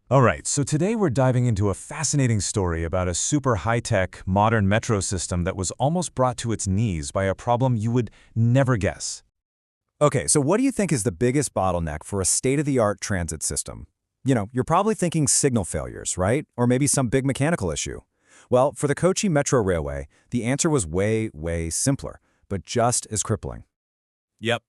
All right, so today we're diving into a fascinating story about a super high-tech, modern metro system that was almost brought to its knees by a problem you would never guess. Okay, so what do you think is the biggest bottleneck for a state-of-the-art transit system? You're probably thinking signal failures, right? Or maybe some big mechanical issue. Well, for the Kochi Metro Railway, the answer was way, way simpler, but just as crippling. Yep,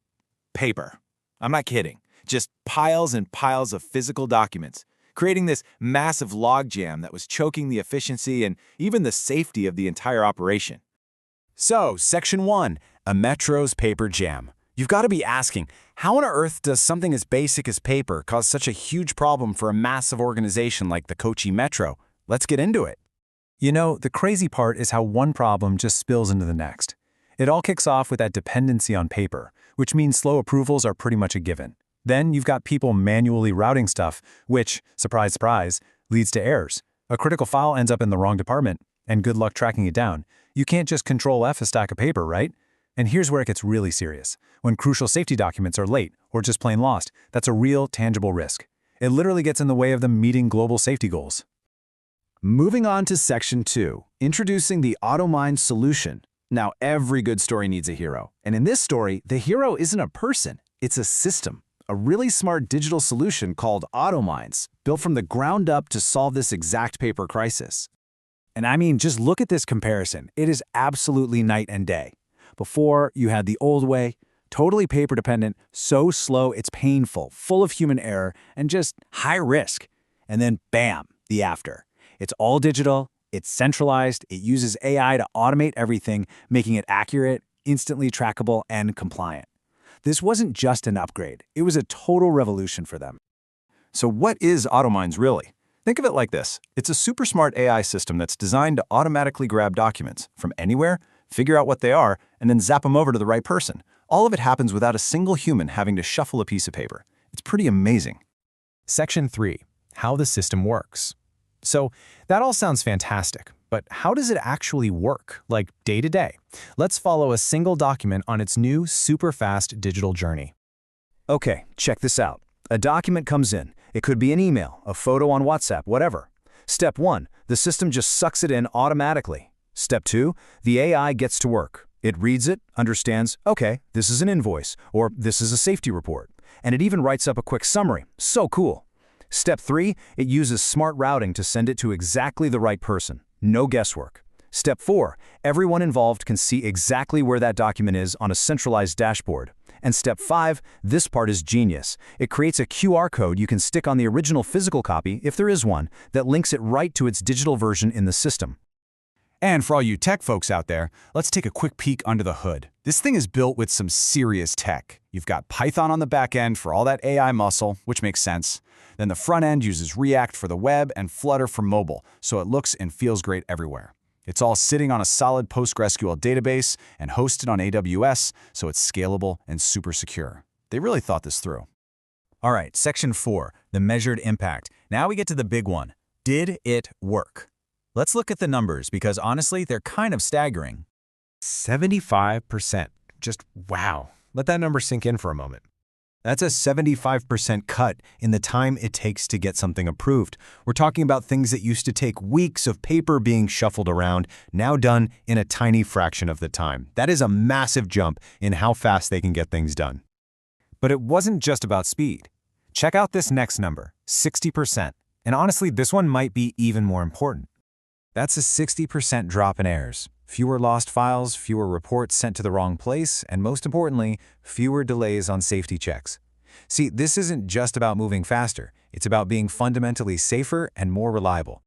paper. I'm not kidding. Just piles and piles of physical documents, creating this massive logjam that was choking the efficiency and even the safety of the entire operation. So, Section 1, a metro's paper jam. You've got to be asking, how on earth does something as basic as paper cause such a huge problem for a massive organization like the Kochi Metro? Let's get into it. The crazy part is how one problem just spills into the next. It all kicks off with that dependency on paper, which means slow approvals are pretty much a given. Then you've got people manually routing stuff, which, surprise, surprise, leads to errors. A critical file ends up in the wrong department, and good luck tracking it down. You can't just Control-F a stack of paper, right? And here's where it gets really serious. When crucial safety documents are late or just plain lost, that's a real, tangible risk. It literally gets in the way of them meeting global safety goals. Moving on to Section 2, introducing the Autominds solution. Now, every good story needs a hero. And in this story, the hero isn't a person, it's a system. A really smart digital solution called Autominds, built from the ground up to solve this exact paper crisis. And I mean, just look at this comparison. It is absolutely night and day. Before, you had the old way, totally paper-dependent, so slow it's painful, full of human error, and just high risk. And then bam, the after. It's all digital, it's centralized, it uses AI to automate everything, making it accurate, instantly trackable, and compliant. This wasn't just an upgrade, it was a total revolution for them. So what is Autominds really? Think of it like this. It's a super smart AI system that's designed to automatically grab documents from anywhere, figure out what they are, and then zap them over to the right person. All of it happens without a single human having to shuffle a piece of paper. It's pretty amazing. Section 3. How the system works. So that all sounds fantastic, but how does it actually work, like day to day? Let's follow a single document on its new super fast digital journey. Okay, check this out. A document comes in. It could be an email, a photo on WhatsApp, whatever. Step 1, the system just sucks it in automatically. Step 2, the AI gets to work. It reads it, understands, okay, this is an invoice, or this is a safety report. And it even writes up a quick summary. So cool. Step 3, it uses smart routing to send it to exactly the right person. No guesswork. Step 4, everyone involved can see exactly where that document is on a centralized dashboard. And Step 5, this part is genius. It creates a QR code you can stick on the original physical copy, if there is one, that links it right to its digital version in the system. And for all you tech folks out there, let's take a quick peek under the hood. This thing is built with some serious tech. You've got Python on the back end for all that AI muscle, which makes sense. Then the front end uses React for the web and Flutter for mobile, so it looks and feels great everywhere. It's all sitting on a solid PostgreSQL database and hosted on AWS, so it's scalable and super secure. They really thought this through. All right, Section 4, the measured impact. Now we get to the big one. Did it work? Let's look at the numbers because honestly, they're kind of staggering. 75%. Just wow. Let that number sink in for a moment. That's a 75% cut in the time it takes to get something approved. We're talking about things that used to take weeks of paper being shuffled around, now done in a tiny fraction of the time. That is a massive jump in how fast they can get things done. But it wasn't just about speed. Check out this next number, 60%. And honestly, this one might be even more important. That's a 60% drop in errors. Fewer lost files, fewer reports sent to the wrong place, and most importantly, fewer delays on safety checks. See, this isn't just about moving faster. It's about being fundamentally safer and more reliable.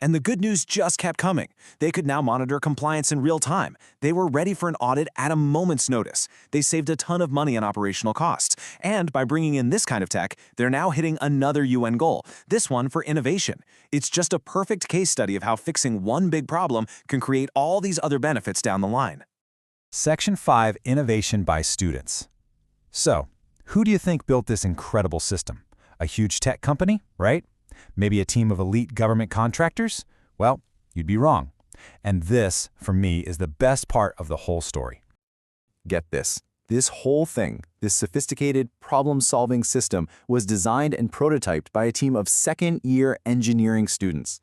And the good news just kept coming. They could now monitor compliance in real time. They were ready for an audit at a moment's notice. They saved a ton of money on operational costs. And by bringing in this kind of tech, they're now hitting another UN goal, this one for innovation. It's just a perfect case study of how fixing one big problem can create all these other benefits down the line. Section 5, Innovation by Students. So, who do you think built this incredible system? A huge tech company, right? Maybe a team of elite government contractors? Well, you'd be wrong. And this, for me, is the best part of the whole story. Get this. This whole thing, this sophisticated problem-solving system, was designed and prototyped by a team of second-year engineering students.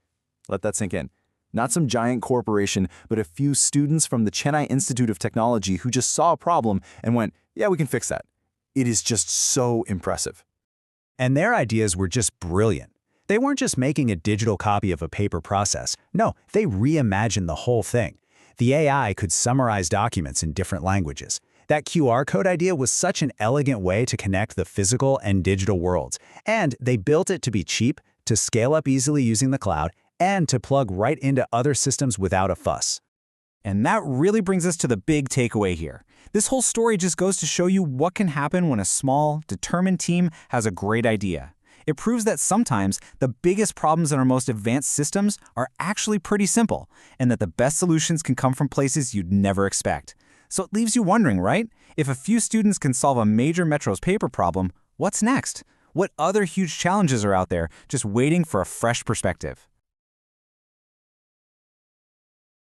Let that sink in. Not some giant corporation, but a few students from the Chennai Institute of Technology who just saw a problem and went, yeah, we can fix that. It is just so impressive. And their ideas were just brilliant. They weren't just making a digital copy of a paper process. No, they reimagined the whole thing. The AI could summarize documents in different languages. That QR code idea was such an elegant way to connect the physical and digital worlds. And they built it to be cheap, to scale up easily using the cloud, and to plug right into other systems without a fuss. And that really brings us to the big takeaway here. This whole story just goes to show you what can happen when a small, determined team has a great idea. It proves that sometimes the biggest problems in our most advanced systems are actually pretty simple, and that the best solutions can come from places you'd never expect. So it leaves you wondering, right? If a few students can solve a major Metro's paper problem, what's next? What other huge challenges are out there just waiting for a fresh perspective?